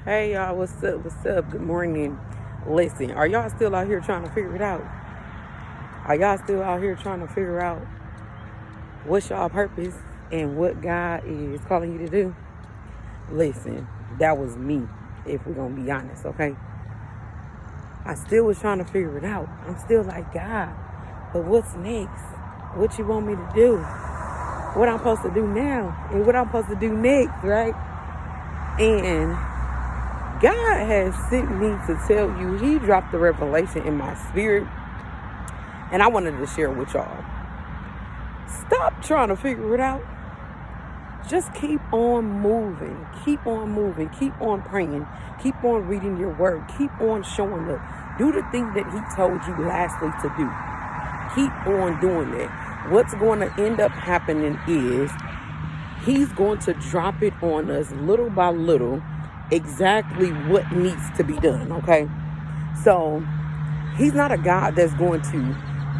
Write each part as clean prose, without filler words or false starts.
Hey y'all, what's up? What's up? Good morning. Listen, are y'all still out here trying to figure it out? Are y'all still out here trying to figure out what's y'all purpose and what God is calling you to do? Listen, that was me, if we're gonna be honest, okay? I still was trying to figure it out. I'm still like, God, but what's next? What you want me to do? What I'm supposed to do now? And what I'm supposed to do next, right? And God has sent me to tell you, He dropped the revelation in my spirit, and I wanted to share it with y'all. Stop trying to figure it out. Just keep on moving. Keep on moving. Keep on praying. Keep on reading your word. Keep on showing up. Do the thing that He told you lastly to do. Keep on doing that. What's going to end up happening is He's going to drop it on us little by little, exactly what needs to be done, okay? So He's not a God that's going to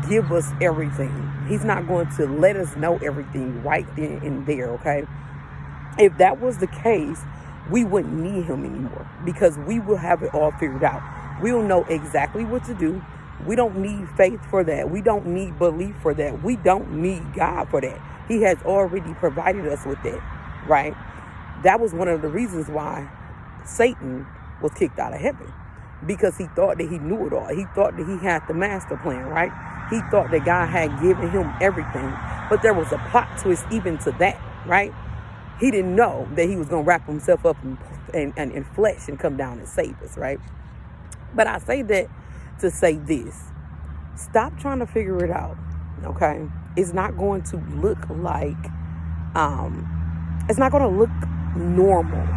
give us everything. He's not going to let us know everything right then and there, okay? If that was the case, we wouldn't need Him anymore because we will have it all figured out. We'll know exactly what to do. We don't need faith for that. We don't need belief for that. We don't need God for that. He has already provided us with that, right? That was one of the reasons why Satan was kicked out of heaven, because he thought that he knew it all. He thought that he had the master plan, right? He thought that God had given him everything, but there was a plot twist even to that, right? He didn't know that he was going to wrap himself up in flesh and come down and save us, right? But I say that to say this. Stop trying to figure it out, okay? It's not going to look like, it's not going to look normal.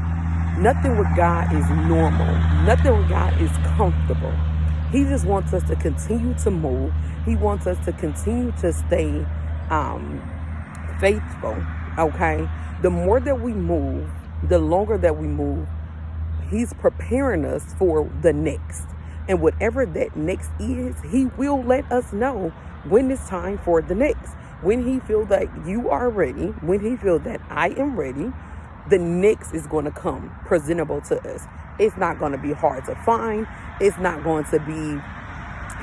Nothing with God is normal. Nothing with God is comfortable. He just wants us to continue to move. He wants us to continue to stay faithful, okay? The more that we move, the longer that we move, He's preparing us for the next. And whatever that next is, He will let us know when it's time for the next. When He feels that you are ready, when He feels that I am ready, the next is going to come presentable to us. It's not going to be hard to find. It's not going to be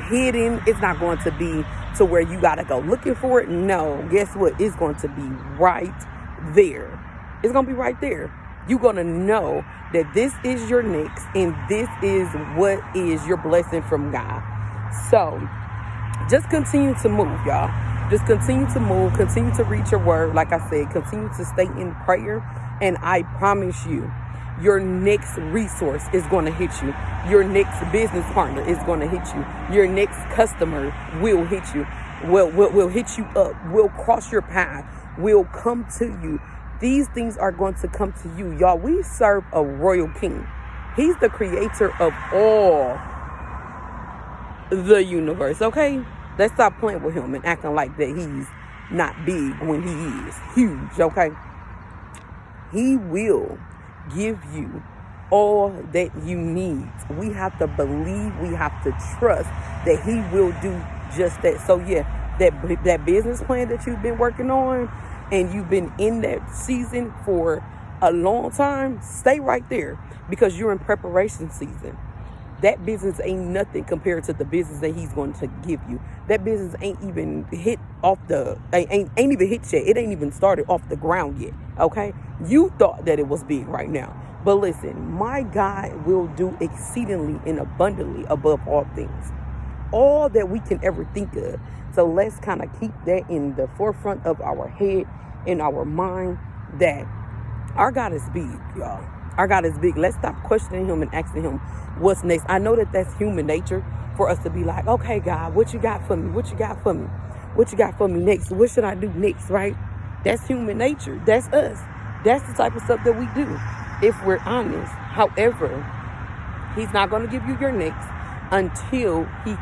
hidden. It's not going to be to where you got to go looking for it. No, guess what? It's going to be right there. It's going to be right there. You're going to know that this is your next and this is what is your blessing from God. So just continue to move, y'all. Just continue to move. Continue to read your word. Like I said, continue to stay in prayer. And I promise you, your next resource is going to hit you. Your next business partner is going to hit you. Your next customer will hit you. Will hit you up. Will cross your path. Will come to you. These things are going to come to you. Y'all, we serve a royal king. He's the creator of all the universe, okay? Let's stop playing with Him and acting like that He's not big when He is huge, okay? He will give you all that you need. We have to believe, we have to trust that He will do just that. So yeah, that business plan that you've been working on and you've been in that season for a long time, stay right there because you're in preparation season. That business ain't nothing compared to the business that He's going to give you. That business ain't even hit off ain't even hit yet. It ain't even started off the ground yet, okay? You thought that it was big right now. But listen, my God will do exceedingly and abundantly above all things. All that we can ever think of. So let's kind of keep that in the forefront of our head, in our mind, that our God is big, y'all. Our God is big. Let's stop questioning Him and asking Him what's next. I know that that's human nature for us to be like, okay, God, what you got for me? What you got for me? What you got for me next? What should I do next, right? That's human nature. That's us. That's the type of stuff that we do, if we're honest. However, He's not going to give you your next until He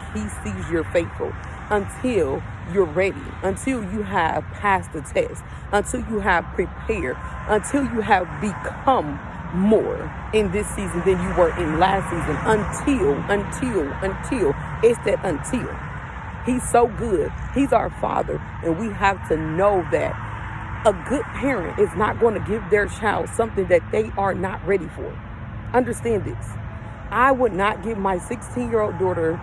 sees you're faithful, until you're ready, until you have passed the test, until you have prepared, until you have become more in this season than you were in last season. Until it's that until. He's so good. He's our Father, and we have to know that a good parent is not going to give their child something that they are not ready for. Understand this. I would not give my 16-year-old daughter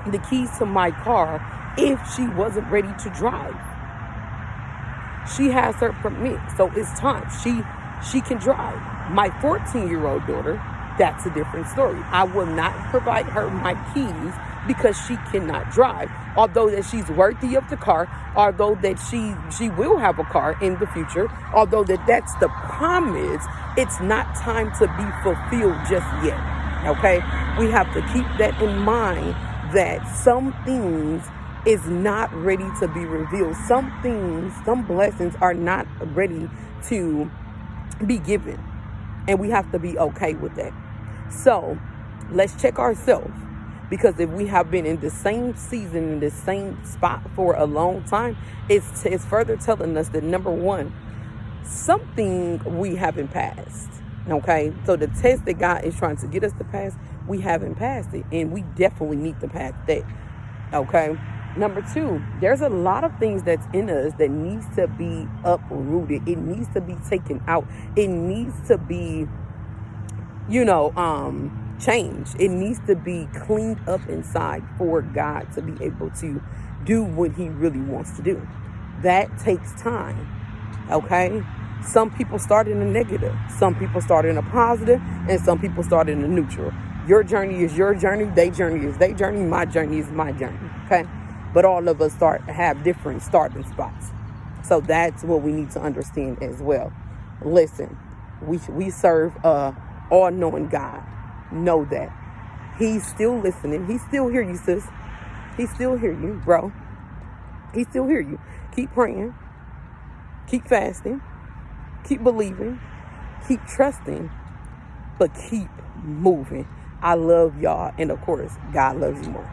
the keys to my car if she wasn't ready to drive. She has her permit, so it's time. She can drive. My 14-year-old daughter, that's a different story. I will not provide her my keys because she cannot drive. Although that she's worthy of the car, although that she will have a car in the future, although that's the promise, it's not time to be fulfilled just yet. Okay? We have to keep that in mind, that some things is not ready to be revealed. Some things, some blessings are not ready to be given. And we have to be okay with that. So let's check ourselves. Because if we have been in the same season, in the same spot for a long time, it's further telling us that, number one, something we haven't passed. Okay? So the test that God is trying to get us to pass, we haven't passed it. And we definitely need to pass that. Okay? Number two, there's a lot of things that's in us that needs to be uprooted. It needs to be taken out. It needs to be, changed. It needs to be cleaned up inside for God to be able to do what he really wants to do. That takes time. Okay? Some people start in a negative. Some people start in a positive, and some people start in a neutral. Your journey is your journey. Their journey is their journey. My journey is my journey. Okay? But all of us have different starting spots. So that's what we need to understand as well. Listen, we serve a all-knowing God. Know that. He's still listening. He still hear you, sis. He still hear you, bro. He still hear you. Keep praying. Keep fasting. Keep believing. Keep trusting. But keep moving. I love y'all. And of course, God loves you more.